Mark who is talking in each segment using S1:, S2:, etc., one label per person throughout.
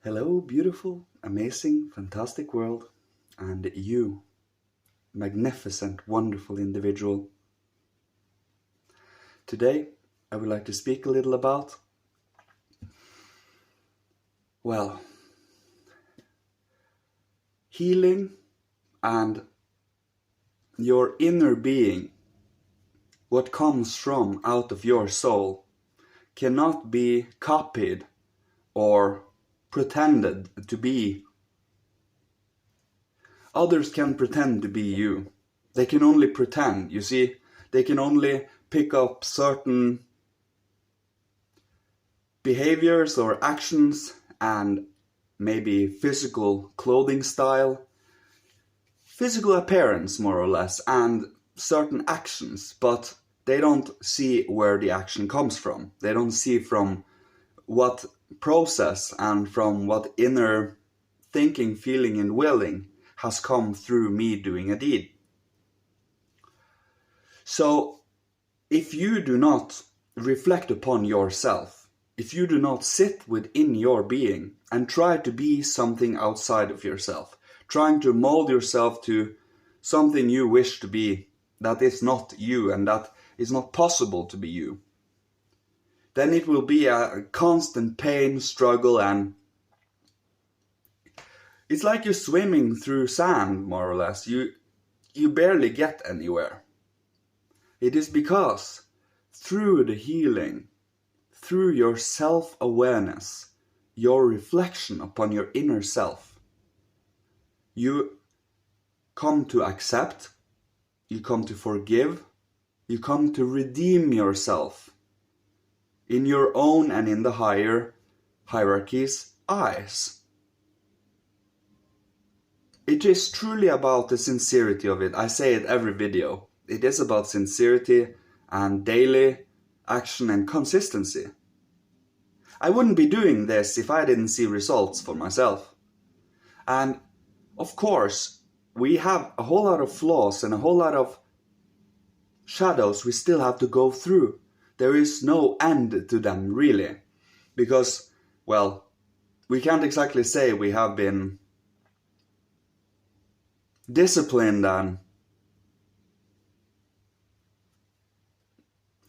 S1: Hello, beautiful, amazing, fantastic world, and you, magnificent, wonderful individual. Today, I would like to speak a little about, well, healing and your inner being, what comes from out of your soul, cannot be copied or pretended to be. Others can pretend to be you. They can only pretend, you see. They can only pick up certain behaviors or actions and maybe physical clothing style, physical appearance more or less, and certain actions, but they don't see where the action comes from. They don't see from what process and from what inner thinking, feeling, and willing has come through me doing a deed. So, if you do not reflect upon yourself, if you do not sit within your being and try to be something outside of yourself, trying to mold yourself to something you wish to be, that is not you and that is not possible to be you, then it will be a constant pain, struggle, and it's like you're swimming through sand, more or less. You barely get anywhere. It is because through the healing, through your self-awareness, your reflection upon your inner self, you come to accept, you come to forgive, you come to redeem yourself in your own and in the higher hierarchy's eyes. It is truly about the sincerity of it. I say it every video. It is about sincerity and daily action and consistency. I wouldn't be doing this if I didn't see results for myself. And of course, we have a whole lot of flaws and a whole lot of shadows we still have to go through. There is no end to them, really. Because, well, we can't exactly say we have been disciplined and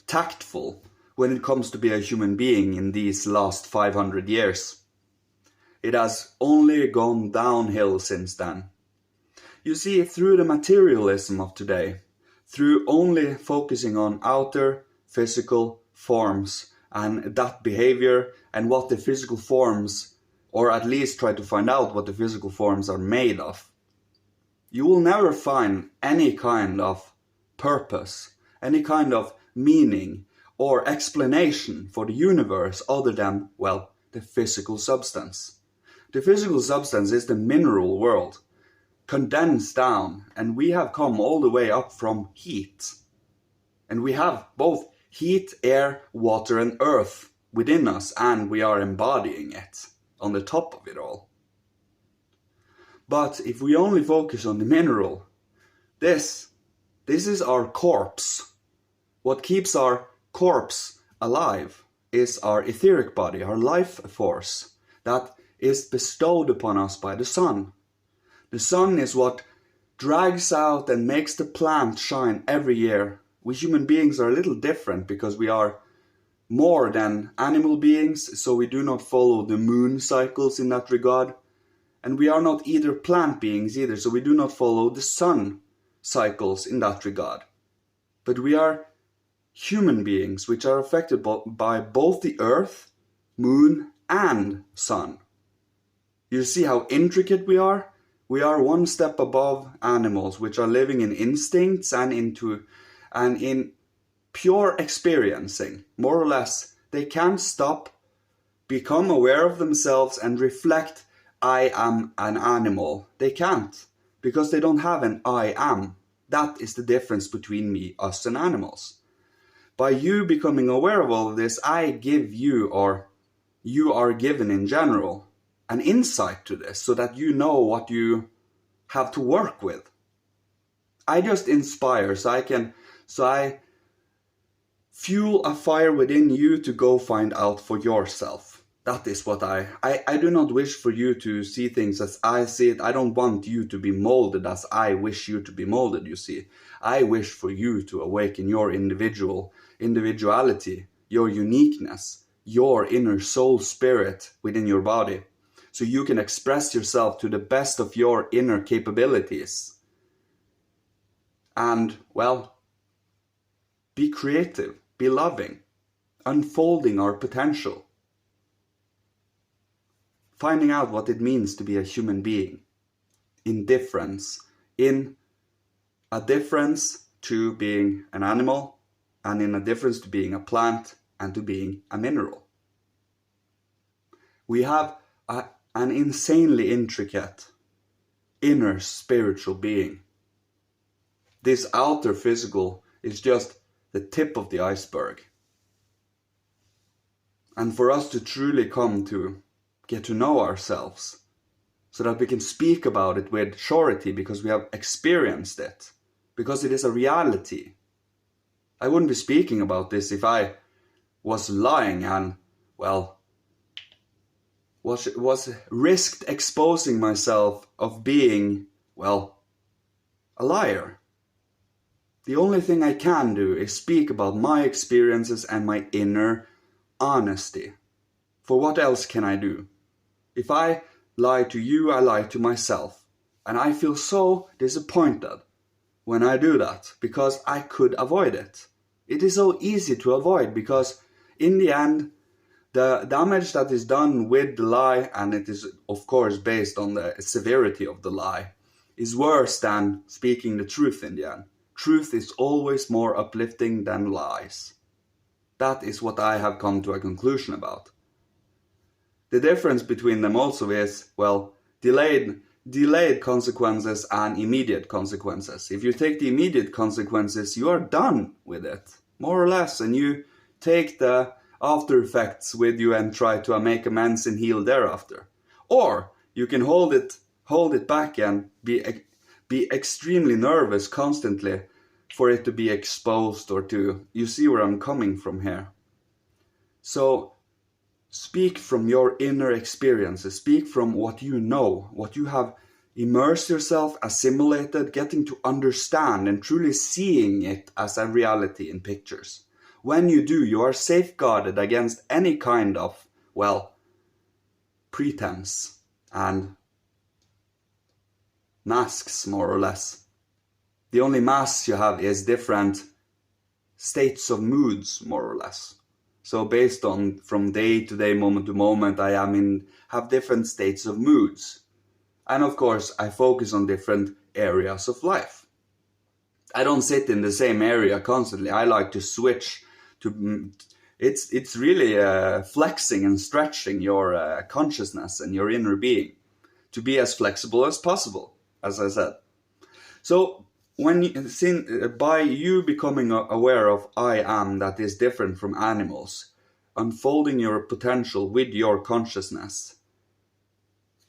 S1: tactful when it comes to be a human being in these last 500 years. It has only gone downhill since then. You see, through the materialism of today, through only focusing on outer physical forms and that behavior and what the physical forms, or at least try to find out what the physical forms are made of, you will never find any kind of purpose, any kind of meaning or explanation for the universe other than, well, the physical substance. The physical substance is the mineral world, condensed down, and we have come all the way up from heat. And we have both heat, air, water, and earth within us, and we are embodying it on the top of it all. But if we only focus on the mineral, this is our corpse. What keeps our corpse alive is our etheric body, our life force, that is bestowed upon us by the sun. The sun is what drags out and makes the plant shine every year. We human beings are a little different because we are more than animal beings, so we do not follow the moon cycles in that regard. And we are not either plant beings either, so we do not follow the sun cycles in that regard. But we are human beings which are affected by both the earth, moon, and sun. You see how intricate we are? We are one step above animals which are living in instincts and in pure experiencing. More or less, they can't stop, become aware of themselves and reflect, I am an animal. They can't, because they don't have an I am. That is the difference between me, us, and animals. By you becoming aware of all of this, I give you, or you are given in general, an insight to this so that you know what you have to work with. I just inspire, so I fuel a fire within you to go find out for yourself. That is what I do not wish for you to see things as I see it. I don't want you to be molded as I wish you to be molded, you see. I wish for you to awaken your individuality, your uniqueness, your inner soul spirit within your body, so you can express yourself to the best of your inner capabilities. And, well, be creative, be loving, unfolding our potential. Finding out what it means to be a human being, in a difference to being an animal, and in a difference to being a plant and to being a mineral. We have an insanely intricate inner spiritual being. This outer physical is just the tip of the iceberg. And for us to truly come to get to know ourselves, so that we can speak about it with surety because we have experienced it, because it is a reality. I wouldn't be speaking about this if I was lying and, well, was risked exposing myself of being, well, a liar. The only thing I can do is speak about my experiences and my inner honesty. For what else can I do? If I lie to you, I lie to myself. And I feel so disappointed when I do that, because I could avoid it. It is so easy to avoid, because in the end, the damage that is done with the lie, and it is of course based on the severity of the lie, is worse than speaking the truth in the end. Truth is always more uplifting than lies. That is what I have come to a conclusion about. The difference between them also is, well, delayed consequences and immediate consequences. If you take the immediate consequences, you are done with it, more or less, and you take the after effects with you and try to make amends and heal thereafter. Or you can hold it back and be extremely nervous constantly for it to be exposed, or to, you see where I'm coming from here. So speak from your inner experiences, speak from what you know, what you have immersed yourself, assimilated, getting to understand and truly seeing it as a reality in pictures. When you do, you are safeguarded against any kind of, well, pretense and masks, more or less. The only masks you have is different states of moods, more or less. So based on from day to day, moment to moment, have different states of moods. And of course, I focus on different areas of life. I don't sit in the same area constantly. I like to switch to, it's really flexing and stretching your consciousness and your inner being to be as flexible as possible, as I said. So by you becoming aware of I am that is different from animals, unfolding your potential with your consciousness,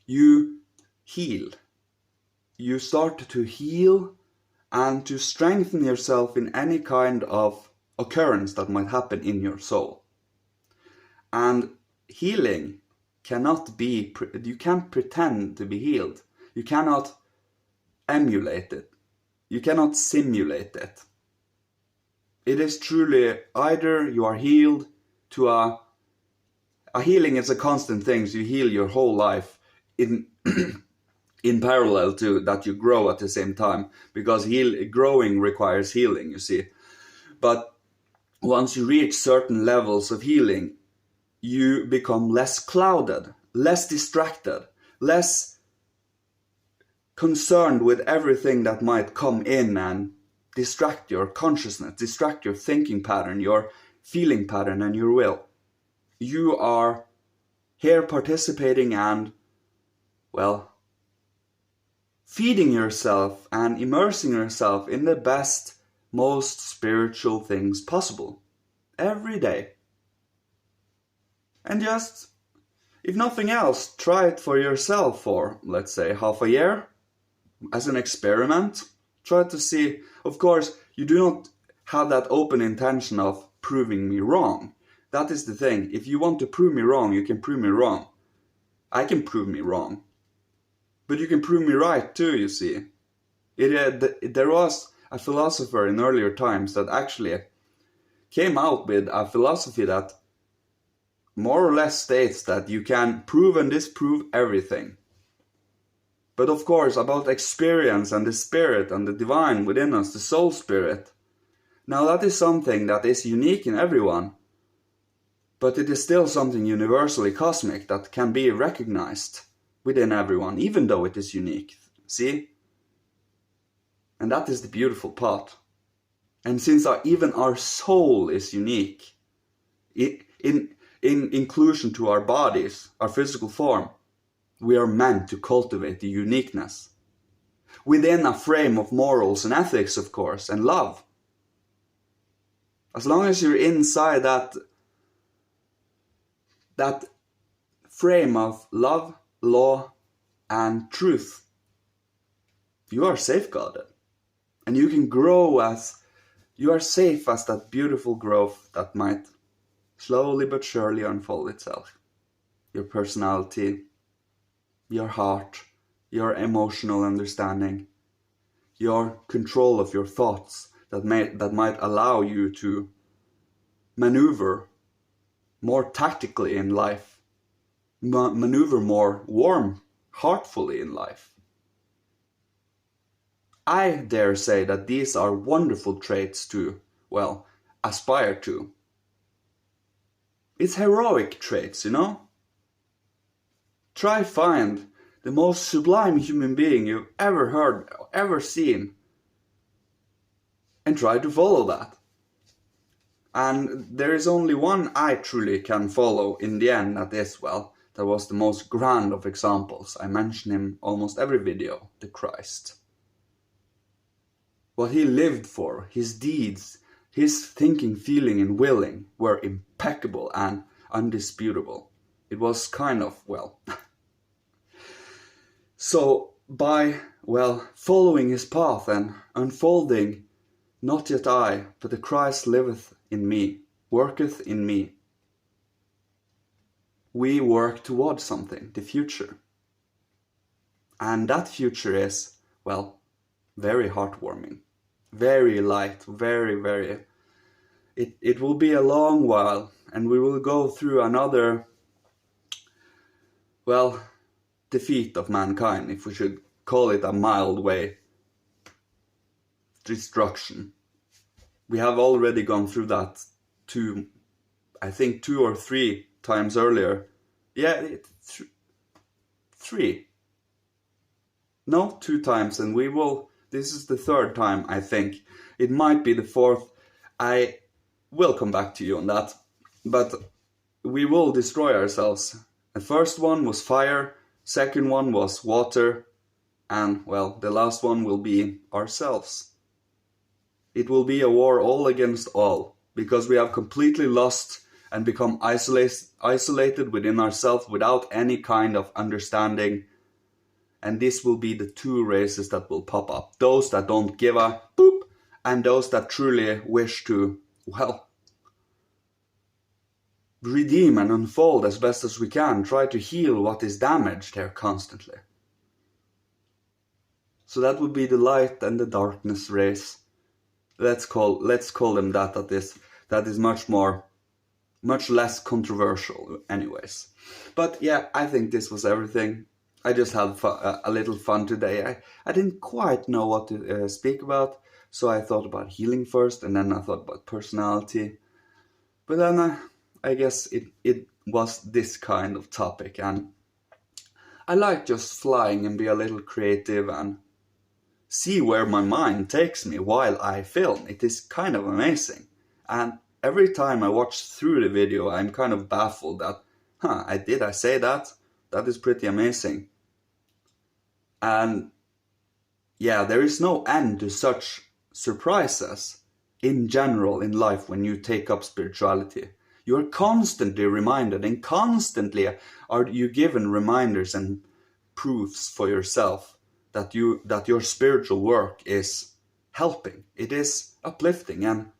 S1: you heal. You start to heal and to strengthen yourself in any kind of occurrence that might happen in your soul. And healing cannot be, you can't pretend to be healed. You cannot emulate it. You cannot simulate it. It is truly either you are healed to a healing is a constant thing, so you heal your whole life in in parallel to that you grow at the same time, because growing requires healing, you see. But once you reach certain levels of healing, you become less clouded, less distracted, less concerned with everything that might come in and distract your consciousness, distract your thinking pattern, your feeling pattern, and your will. You are here participating and, well, feeding yourself and immersing yourself in the best, most spiritual things possible every day. And just, if nothing else, try it for yourself for, let's say, half a year as an experiment. Try to see, of course, you do not have that open intention of proving me wrong. That is the thing. If you want to prove me wrong, you can prove me wrong. I can prove me wrong. But you can prove me right too, you see. There was a philosopher in earlier times that actually came out with a philosophy that more or less states that you can prove and disprove everything. But of course, about experience and the spirit and the divine within us, the soul spirit, now that is something that is unique in everyone, but it is still something universally cosmic that can be recognized within everyone, even though it is unique. See? And that is the beautiful part. And since even our soul is unique, in inclusion to our bodies, our physical form, we are meant to cultivate the uniqueness within a frame of morals and ethics, of course, and love. As long as you're inside that frame of love, law, and truth, you are safeguarded. And you can grow you are safe as that beautiful growth that might slowly but surely unfold itself. Your personality, your heart, your emotional understanding, your control of your thoughts that might allow you to maneuver more tactically in life, maneuver more heartfully in life. I dare say that these are wonderful traits to, well, aspire to. It's heroic traits, you know? Try find the most sublime human being you've ever heard, ever seen, and try to follow that. And there is only one I truly can follow in the end that is, well, that was the most grand of examples. I mention him almost every video, the Christ. What he lived for, his deeds, his thinking, feeling, and willing were impeccable and undisputable. It was kind of, well... So, by, well, following his path and unfolding, not yet I, but the Christ liveth in me, worketh in me, we work towards something, the future. And that future is, well, very heartwarming, very light, very... It will be a long while, and we will go through another, well, defeat of mankind, if we should call it a mild way. Destruction. We have already gone through that I think 2 or 3 times earlier. Yeah, 3. No, 2 times, and this is the 3rd time, I think. It might be the 4th. I will come back to you on that. But we will destroy ourselves. The first one was fire, second one was water, and, well, the last one will be ourselves. It will be a war all against all, because we have completely lost and become isolated within ourselves without any kind of understanding. And this will be the 2 races that will pop up. Those that don't give a boop, and those that truly wish to, well, redeem and unfold as best as we can, try to heal what is damaged here constantly. So that would be the light and the darkness race. Let's call them that is much less controversial anyways. But yeah, I think this was everything. I just had a little fun today. I didn't quite know what to speak about, so I thought about healing first, and then I thought about personality. But then I guess it was this kind of topic, and I like just flying and be a little creative and see where my mind takes me while I film. It is kind of amazing. And every time I watch through the video, I'm kind of baffled that, I say that? That is pretty amazing. And yeah, there is no end to such surprises in general in life when you take up spirituality. You are constantly reminded, and constantly are you given reminders and proofs for yourself that your spiritual work is helping. It is uplifting, and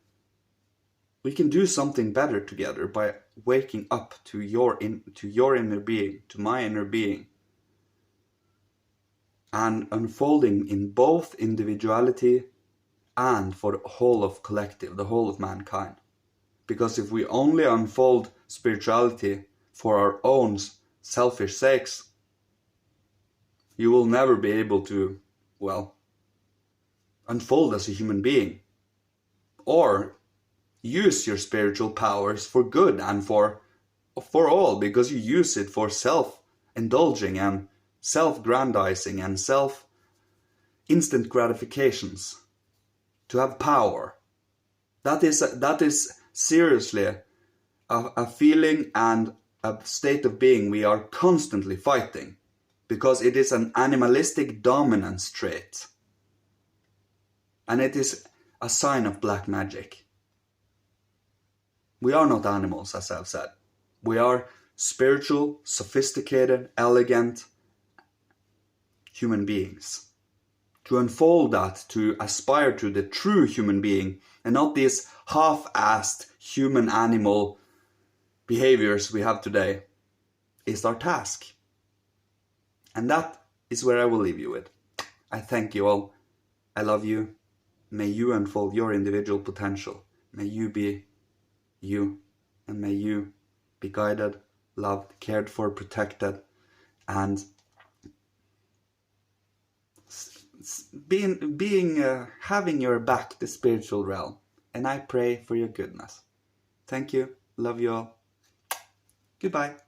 S1: we can do something better together by waking up to your inner being, to my inner being, and unfolding in both individuality and for the whole of collective, the whole of mankind. Because if we only unfold spirituality for our own selfish sakes, you will never be able to, well, unfold as a human being, or use your spiritual powers for good and for all, because you use it for self-indulging and self-grandizing and instant gratifications, to have power. That is seriously a feeling and a state of being we are constantly fighting, because it is an animalistic dominance trait, and it is a sign of black magic. We are not animals, as I've said. We are spiritual, sophisticated, elegant human beings. To unfold that, to aspire to the true human being, and not these half-assed human-animal behaviors we have today, is our task. And that is where I will leave you with. I thank you all. I love you. May you unfold your individual potential. May you be you, and may you be guided, loved, cared for, protected, and having your back the spiritual realm. And I pray for your goodness. Thank you. Love you all. Goodbye.